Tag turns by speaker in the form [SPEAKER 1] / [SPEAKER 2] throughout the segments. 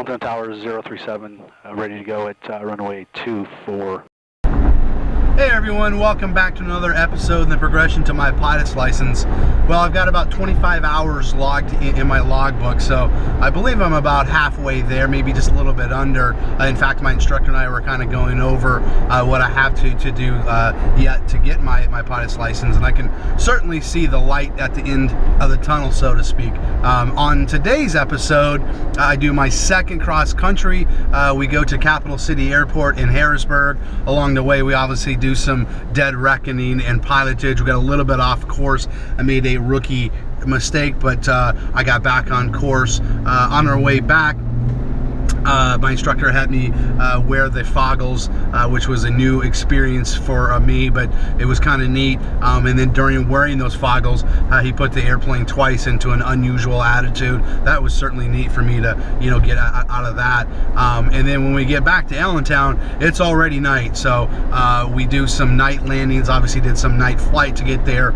[SPEAKER 1] Altown Tower 037, ready to go at runway 24.
[SPEAKER 2] Hey everyone, welcome back to another episode in the progression to my pilot's license. Well, I've got about 25 hours logged in my logbook, so I believe I'm about halfway there, maybe just a little bit under. In fact, my instructor and I were kind of going over what I have to do yet to get my pilot's license, and I can certainly see the light at the end of the tunnel, so to speak. On today's episode, I do my second cross country. We go to Capital City Airport in Harrisburg. Along the way, we obviously do some dead reckoning and pilotage. We got a little bit off course. I made a rookie mistake, but I got back on course. On our way back, my instructor had me wear the Foggles, which was a new experience for me, but it was kind of neat. And then during wearing those Foggles, he put the airplane twice into an unusual attitude. That was certainly neat for me to, get out of that. And then when we get back to Allentown, it's already night, so we do some night landings. Obviously, did some night flight to get there.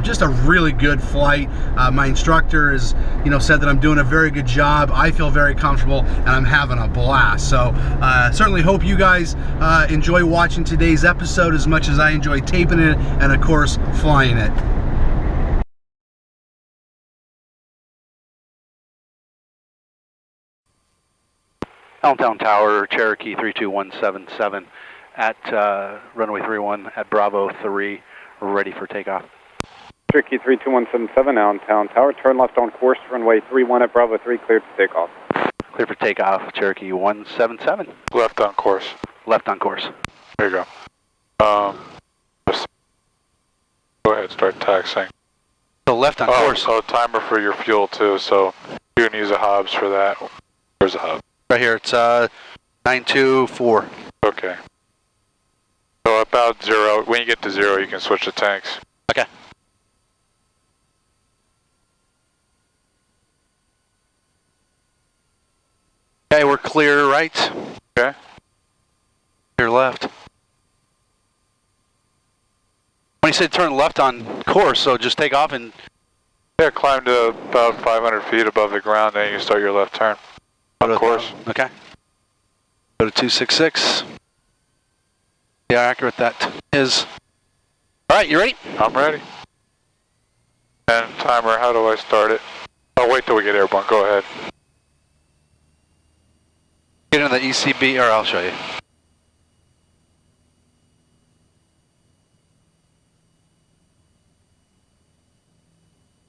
[SPEAKER 2] Just a really good flight. My instructor is, said that I'm doing a very good job. I feel very comfortable, and I'm having a blast. So certainly hope you guys enjoy watching today's episode as much as I enjoy taping it and of course flying it.
[SPEAKER 1] Altown Tower, Cherokee 32177 at runway 31 at Bravo 3, ready for takeoff.
[SPEAKER 3] Cherokee 32177, Allentown Tower, turn left on course, runway 31 at Bravo 3, cleared for takeoff.
[SPEAKER 1] Clear for takeoff, Cherokee 177.
[SPEAKER 4] Left on course.
[SPEAKER 1] Left on course.
[SPEAKER 4] There you go. Go ahead, start taxiing.
[SPEAKER 1] So left on course.
[SPEAKER 4] Oh, timer for your fuel too, so you can use a hubs for that. Where's the hub?
[SPEAKER 1] Right here, it's 924.
[SPEAKER 4] Okay. So about 0, when you get to 0, you can switch the tanks.
[SPEAKER 1] Okay. Okay, we're clear right.
[SPEAKER 4] Okay.
[SPEAKER 1] Clear left. When you said turn left on course, so just take off and...
[SPEAKER 4] Yeah, climb to about 500 feet above the ground, then you can start your left turn. On course.
[SPEAKER 1] Okay. Go to 266. See how accurate that is. Alright, you ready?
[SPEAKER 4] I'm ready. And timer, how do I start it? Oh, wait till we get airborne, go ahead.
[SPEAKER 1] Get into the ECB, or I'll show you.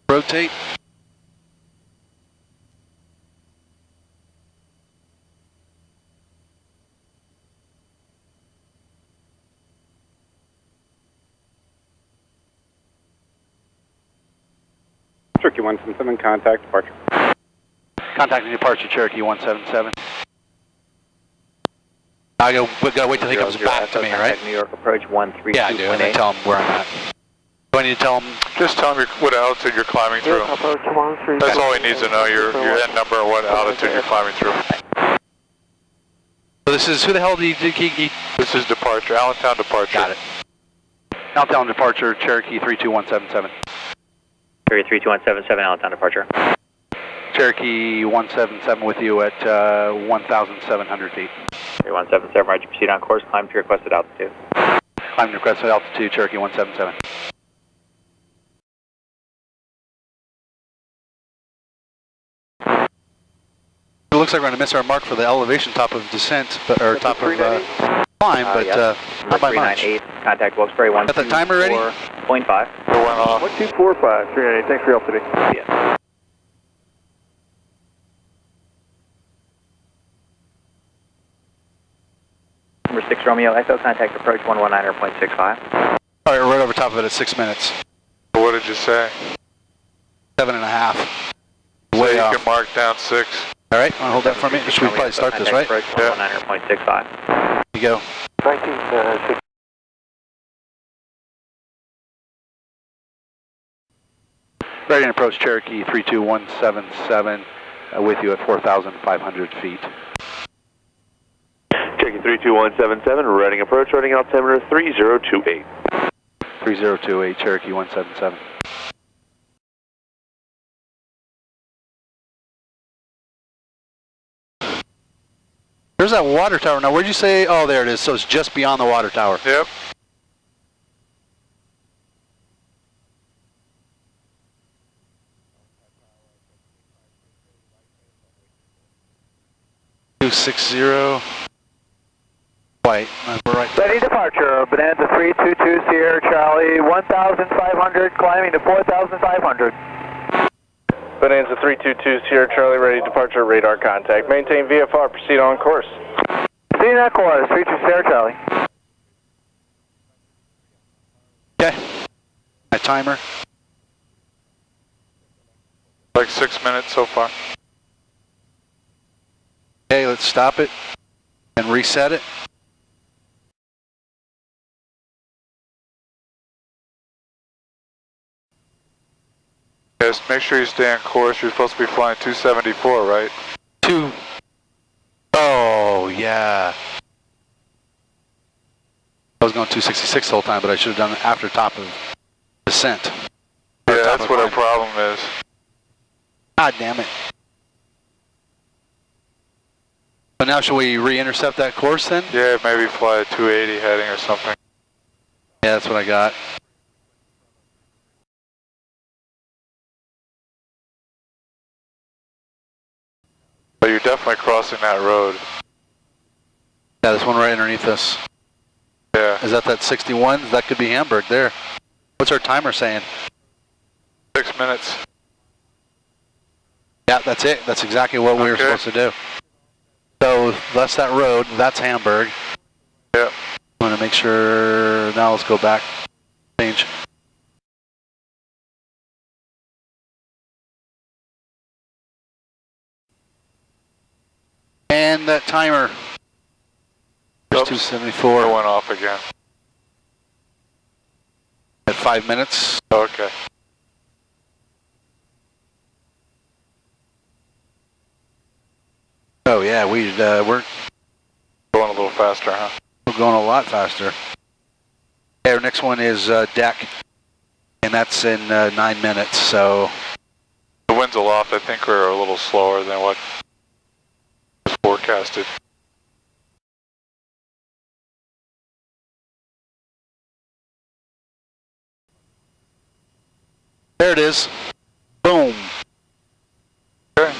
[SPEAKER 1] Rotate.
[SPEAKER 3] Cherokee 177, contact departure.
[SPEAKER 1] Contacting departure, Cherokee 177. I gotta wait till he comes back to me, right?
[SPEAKER 5] New York approach 13218.
[SPEAKER 1] Yeah, I do, and I tell him where I'm at. Do I need to tell him?
[SPEAKER 4] Just tell him what altitude you're climbing through.
[SPEAKER 5] Approach 132.
[SPEAKER 4] That's all he needs to know, your end number and what altitude you're climbing through.
[SPEAKER 1] So this is, who the hell did he?
[SPEAKER 4] This is departure, Allentown departure.
[SPEAKER 1] Got it. Allentown departure, Cherokee 32177.
[SPEAKER 5] Cherokee 32177, Allentown departure.
[SPEAKER 1] Cherokee 177 with you at 1,700 feet.
[SPEAKER 5] Cherokee 177, roger, proceed on course, climb to requested altitude.
[SPEAKER 1] Climb to requested altitude, Cherokee 177. It looks like we're going to miss our mark for the elevation top of descent, or top of climb, but not by much.
[SPEAKER 5] 398, contact Wilkes-Barre 1.
[SPEAKER 1] Got the timer ready?
[SPEAKER 5] 0.5.
[SPEAKER 4] It went off.
[SPEAKER 3] 1245, 398, thanks for your altitude.
[SPEAKER 5] Yeah. Number 6 Romeo Echo, contact approach 119.65.
[SPEAKER 1] Alright, we're right over top of it at 6 minutes.
[SPEAKER 4] What did you say?
[SPEAKER 1] 7.5.
[SPEAKER 4] So
[SPEAKER 1] Way
[SPEAKER 4] you
[SPEAKER 1] off.
[SPEAKER 4] can mark down 6.
[SPEAKER 1] Alright, want to hold that for me? Should we probably start this, right?
[SPEAKER 5] Approach 119.65.
[SPEAKER 1] Here you go.
[SPEAKER 3] 19,
[SPEAKER 1] Ready and approach Cherokee 32177 with you at 4,500 feet.
[SPEAKER 6] Cherokee 32177, running approach, running altimeter 3028.
[SPEAKER 1] 3028, Cherokee 177. There's that water tower. Now, where'd you say? Oh, there it is. So it's just beyond the water tower.
[SPEAKER 4] Yep.
[SPEAKER 1] White. We're right there.
[SPEAKER 5] Ready departure, Bonanza 322 Sierra Charlie, 1,500, climbing to 4,500.
[SPEAKER 6] Bonanza 322 Sierra Charlie, ready departure, radar contact. Maintain VFR, proceed on course.
[SPEAKER 5] Proceeding on course, 32 Sierra Charlie.
[SPEAKER 1] Okay. My timer.
[SPEAKER 4] Like 6 minutes so far.
[SPEAKER 1] Okay, let's stop it and reset it.
[SPEAKER 4] Yes, make sure you stay on course. You're supposed to be flying 274, right?
[SPEAKER 1] Oh, yeah. I was going 266 the whole time, but I should have done it after top of descent.
[SPEAKER 4] Yeah, that's what our problem is.
[SPEAKER 1] God damn it. So now should we re-intercept that course then?
[SPEAKER 4] Yeah, maybe fly a 280 heading or something.
[SPEAKER 1] Yeah, that's what I got.
[SPEAKER 4] But you're definitely crossing that road.
[SPEAKER 1] Yeah, this one right underneath us.
[SPEAKER 4] Yeah.
[SPEAKER 1] Is that 61? That could be Hamburg there. What's our timer saying?
[SPEAKER 4] 6 minutes.
[SPEAKER 1] Yeah, that's it. That's exactly what we were supposed to do. So that's that road. That's Hamburg.
[SPEAKER 4] Yep.
[SPEAKER 1] I want to make sure. Now let's go back. Change. And that timer.
[SPEAKER 4] Oops.
[SPEAKER 1] 274.
[SPEAKER 4] It went off again.
[SPEAKER 1] At 5 minutes.
[SPEAKER 4] Okay.
[SPEAKER 1] Oh yeah, we're
[SPEAKER 4] Going a little faster, huh?
[SPEAKER 1] going a lot faster. Okay, our next one is deck, and that's in 9 minutes. So
[SPEAKER 4] The wind's aloft. I think we're a little slower than what was forecasted.
[SPEAKER 1] there it is. Boom.
[SPEAKER 4] Okay.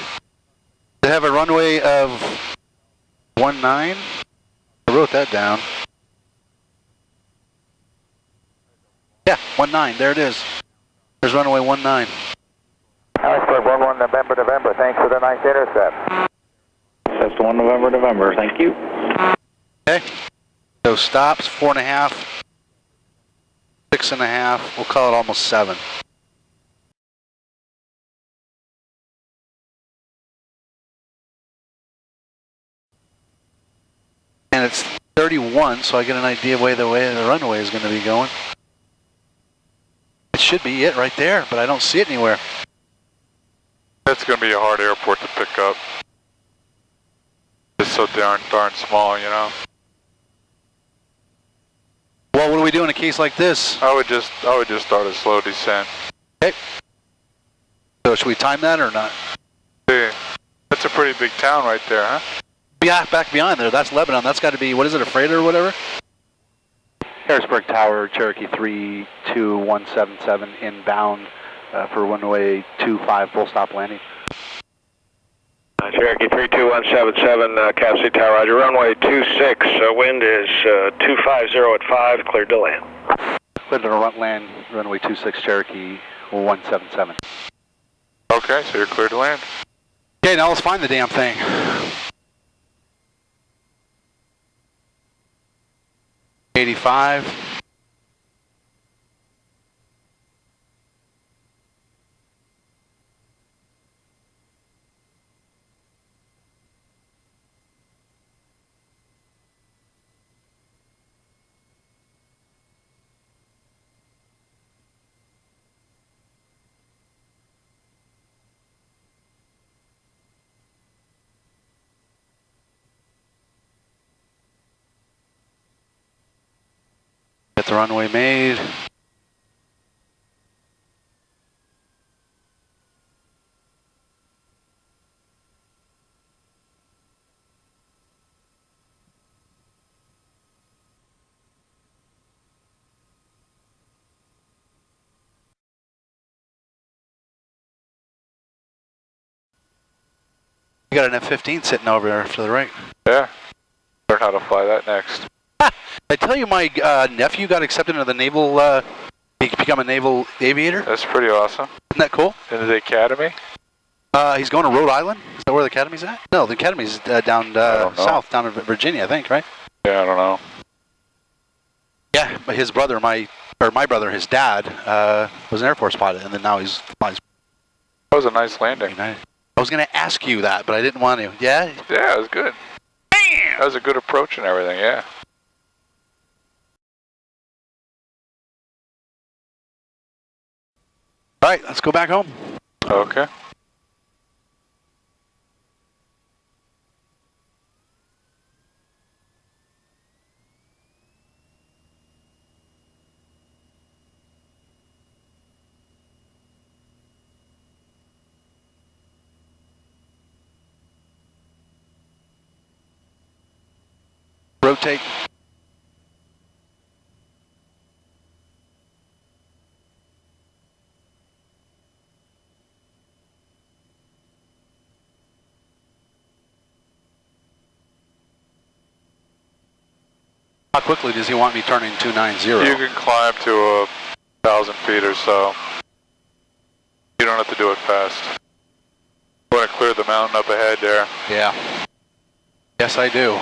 [SPEAKER 1] They have a runway of 19. I wrote that down. Yeah, 19. There it is. There's runway 19.
[SPEAKER 5] Harrisburg 11 November, thanks for the nice intercept.
[SPEAKER 3] That's 1 November, thank you.
[SPEAKER 1] Okay. So stops 4.5, 6.5. We'll call it almost 7. And it's 31, so I get an idea of the way the runway is going to be going. It should be it right there, but I don't see it anywhere.
[SPEAKER 4] That's going to be a hard airport to pick up. It's so darn small, you know.
[SPEAKER 1] Well, what do we do in a case like this?
[SPEAKER 4] I would just start a slow descent.
[SPEAKER 1] Okay. So should we time that or not?
[SPEAKER 4] See, that's a pretty big town right there, huh?
[SPEAKER 1] Yeah, back behind there. That's Lebanon. That's got to be, what is it, a freighter or whatever? Harrisburg Tower, Cherokee 32177 inbound for runway 25, full stop landing.
[SPEAKER 7] Cherokee 32177, Cap C Tower, roger. Runway 26, wind is 250 at 5, cleared to land.
[SPEAKER 1] Cleared to land, runway 26, Cherokee 177.
[SPEAKER 4] Okay, so you're clear to land.
[SPEAKER 1] Okay, now let's find the damn thing. '85. Get the runway made. You got an F-15 sitting over there to the right.
[SPEAKER 4] Yeah. Learn how to fly that next.
[SPEAKER 1] I tell you, my nephew got accepted into the naval, he become a naval aviator.
[SPEAKER 4] That's pretty awesome.
[SPEAKER 1] Isn't that cool?
[SPEAKER 4] Into the academy?
[SPEAKER 1] He's going to Rhode Island. Is that where the academy's at? No, the academy's down south, down in Virginia, I think, right?
[SPEAKER 4] Yeah, I don't know.
[SPEAKER 1] Yeah, but his brother, my brother, his dad, was an Air Force pilot, and then now he's flies.
[SPEAKER 4] That was a nice landing.
[SPEAKER 1] I was going to ask you that, but I didn't want to. Yeah?
[SPEAKER 4] Yeah, it was good. That was a good approach and everything, yeah.
[SPEAKER 1] All right, let's go back home.
[SPEAKER 4] Okay.
[SPEAKER 1] Rotate. How quickly does he want me turning 290?
[SPEAKER 4] You can climb to 1,000 feet or so. You don't have to do it fast. You want to clear the mountain up ahead there.
[SPEAKER 1] Yeah. Yes, I do.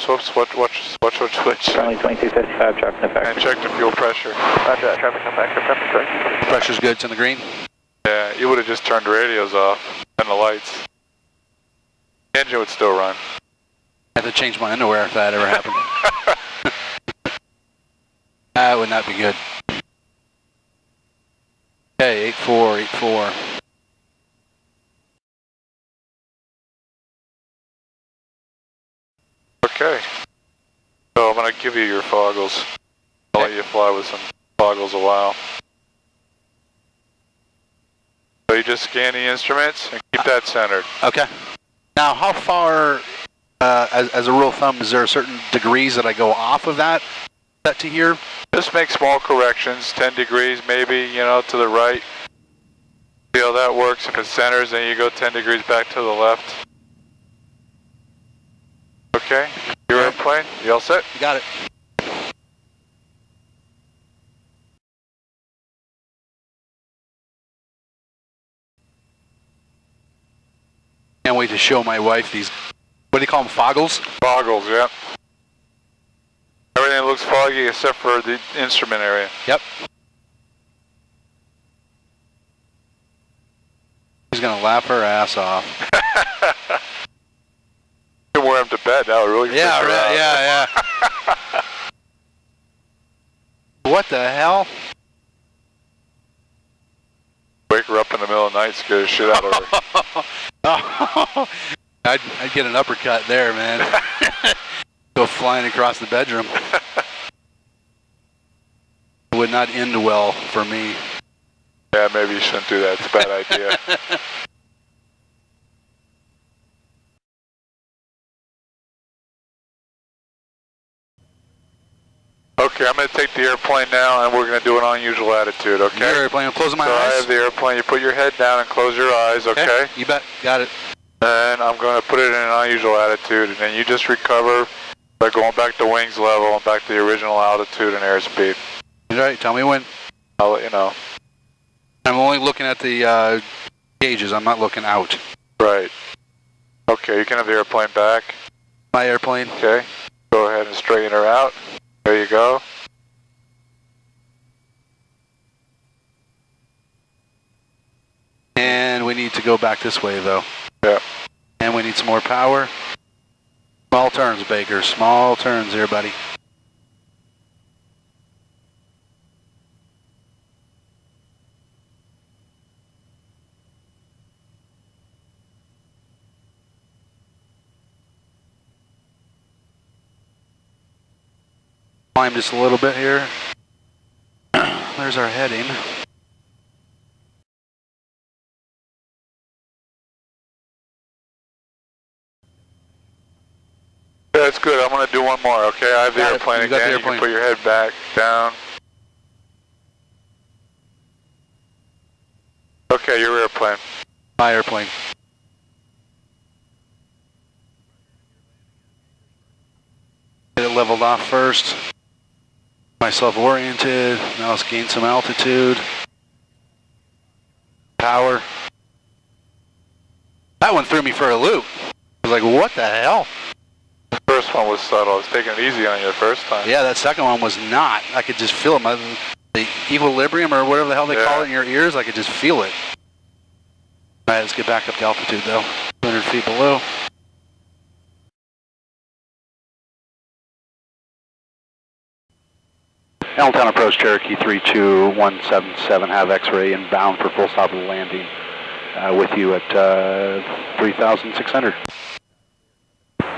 [SPEAKER 4] Whoops, watch, switch.
[SPEAKER 5] Only 2255, traffic
[SPEAKER 4] And
[SPEAKER 5] effective.
[SPEAKER 4] check the fuel pressure.
[SPEAKER 5] Roger that, traffic effective, traffic correct.
[SPEAKER 1] Pressure's good, it's in the green.
[SPEAKER 4] Yeah, you would have just turned the radios off and the lights. The engine would still run.
[SPEAKER 1] I have to change my underwear if that ever happened. That would not be good. Okay, 8484.
[SPEAKER 4] Okay. So I'm going to give you your Foggles. I'll let you fly with some Foggles a while. So you just scan the instruments and keep that centered.
[SPEAKER 1] Okay. Now, how far, as a rule of thumb, is there certain degrees that I go off of that set to here?
[SPEAKER 4] Just make small corrections, 10 degrees maybe, to the right. See how that works. If it centers, then you go 10 degrees back to the left. Okay, your airplane, you all set?
[SPEAKER 1] You got it. Can't wait to show my wife these, what do you call them, Foggles?
[SPEAKER 4] Foggles, yeah. Everything looks foggy except for the instrument area.
[SPEAKER 1] Yep. She's gonna laugh her ass off.
[SPEAKER 4] You can wear them to bed, that would really
[SPEAKER 1] Yeah,
[SPEAKER 4] fish her out.
[SPEAKER 1] yeah. What the hell?
[SPEAKER 4] Wake her up in the middle of the night, scare the shit out of her.
[SPEAKER 1] Oh, I'd get an uppercut there, man. Go flying across the bedroom. It would not end well for me.
[SPEAKER 4] Yeah, maybe you shouldn't do that. It's a bad idea. Okay, I'm going to take the airplane now, and we're going to do an unusual attitude, okay?
[SPEAKER 1] Your airplane, I'm closing my
[SPEAKER 4] so
[SPEAKER 1] eyes.
[SPEAKER 4] I have the airplane. You put your head down and close your eyes, okay?
[SPEAKER 1] You bet. Got it.
[SPEAKER 4] And I'm going to put it in an unusual attitude, and then you just recover by going back to wings level and back to the original altitude and airspeed.
[SPEAKER 1] All right, tell me when.
[SPEAKER 4] I'll let you know.
[SPEAKER 1] I'm only looking at the gauges. I'm not looking out.
[SPEAKER 4] Right. Okay, you can have the airplane back.
[SPEAKER 1] My airplane.
[SPEAKER 4] Okay. Go ahead and straighten her out. There you go.
[SPEAKER 1] And we need to go back this way, though.
[SPEAKER 4] Yeah.
[SPEAKER 1] And we need some more power. Small turns, Baker. Small turns here, buddy. Climb just a little bit here. There's our heading.
[SPEAKER 4] Okay, That's good. I'm going to do one more, okay? I have the airplane again. You can put your head back, down. Okay, your airplane.
[SPEAKER 1] My airplane. Get it leveled off first. Myself oriented. Now let's gain some altitude. Power. That one threw me for a loop. I was like, what the hell?
[SPEAKER 4] The first one was subtle. I was taking it easy on you the first time.
[SPEAKER 1] Yeah, that second one was not. I could just feel it. The equilibrium or whatever the hell they call it in your ears, I could just feel it. All right, let's get back up to altitude though. 200 feet below. Allentown approach, Cherokee 32177, have X-ray inbound for full stop of landing with you at 3,600.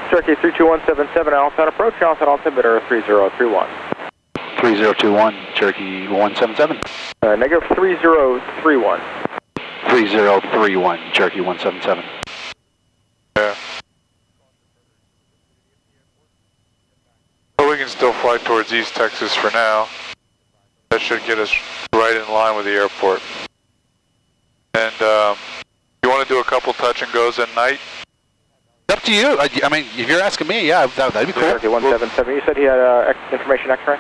[SPEAKER 6] Cherokee 32177, Allentown approach, Allentown altimeter 3031.
[SPEAKER 1] 3021, Cherokee 177.
[SPEAKER 6] Negative 3031.
[SPEAKER 1] 3031, Cherokee 177.
[SPEAKER 4] Yeah. But we can still fly towards East Texas for now. That should get us right in line with the airport. And you want to do a couple touch and goes at night?
[SPEAKER 1] Up to you. I mean, if you're asking me, yeah, that'd be cool.
[SPEAKER 6] Cherokee 177, you said he had information X-ray?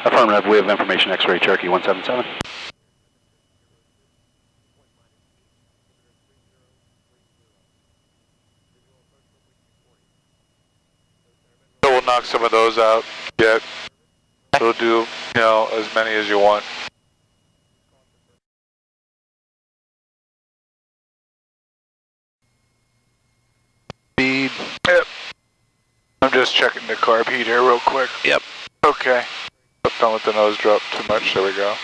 [SPEAKER 1] Affirmative, we have information X-ray, Cherokee 177.
[SPEAKER 4] So we'll knock some of those out yet. We'll do, you know, as many as you want.
[SPEAKER 1] Speed.
[SPEAKER 4] Yep. I'm just checking the carb heat here real quick.
[SPEAKER 1] Yep.
[SPEAKER 4] Okay. Don't let the nose drop too much. There we go.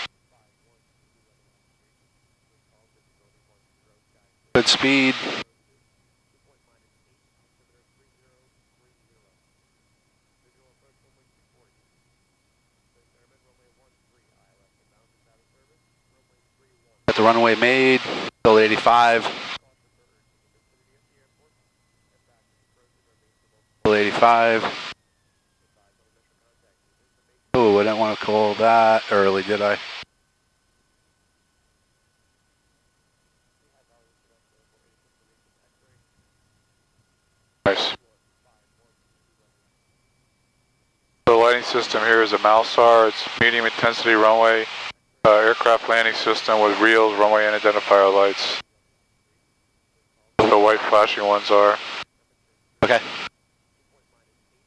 [SPEAKER 1] Good speed. Got the runway made. Still 85. Still 85. Oh, I didn't want to call that early, did I?
[SPEAKER 4] Nice. The lighting system here is a Malsar. It's medium intensity runway aircraft landing system with reels, runway and identifier lights. The white flashing ones are.
[SPEAKER 1] Okay.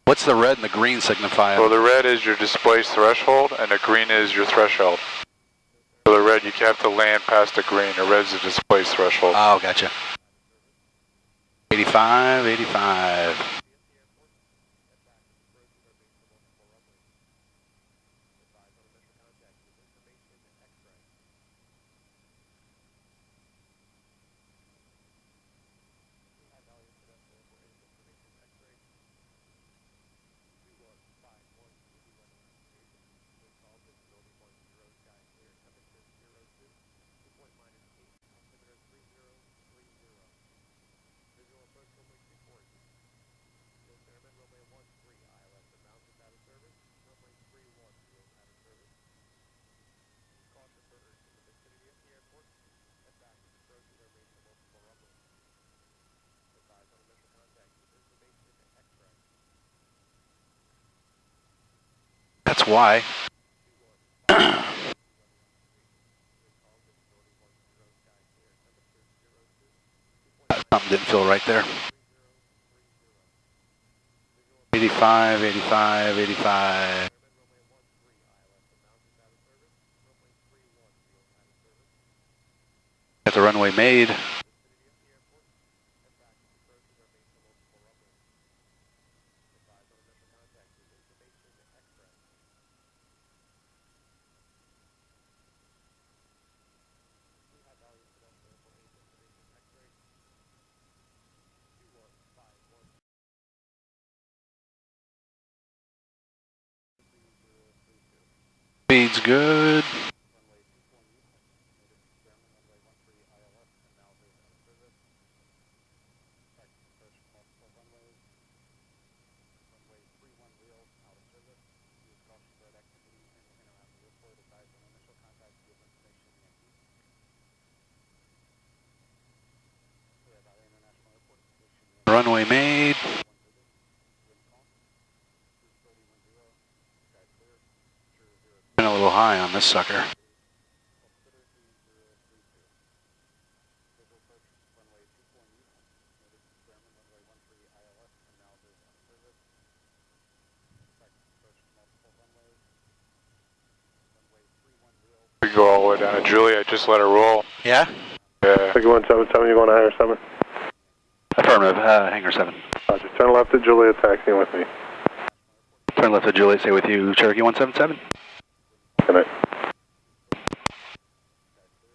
[SPEAKER 1] What's the red and the green signifying?
[SPEAKER 4] So the red is your displaced threshold and the green is your threshold. So the red, you have to land past the green. The red is the displaced threshold.
[SPEAKER 1] Oh, gotcha. 85, 85. That's why. Something didn't feel right there. 85, 85, 85. Got the runway made. Speed's good. runway made. Been a little high on this sucker.
[SPEAKER 4] We go all the way down to Julia. Just let her roll.
[SPEAKER 1] Yeah?
[SPEAKER 4] Yeah.
[SPEAKER 6] 177, you going to Hangar 7?
[SPEAKER 1] Affirmative, hangar 7.
[SPEAKER 6] Just turn left at Julia, taxiing with me.
[SPEAKER 1] Turn left to Juliet, stay with you, Cherokee 177.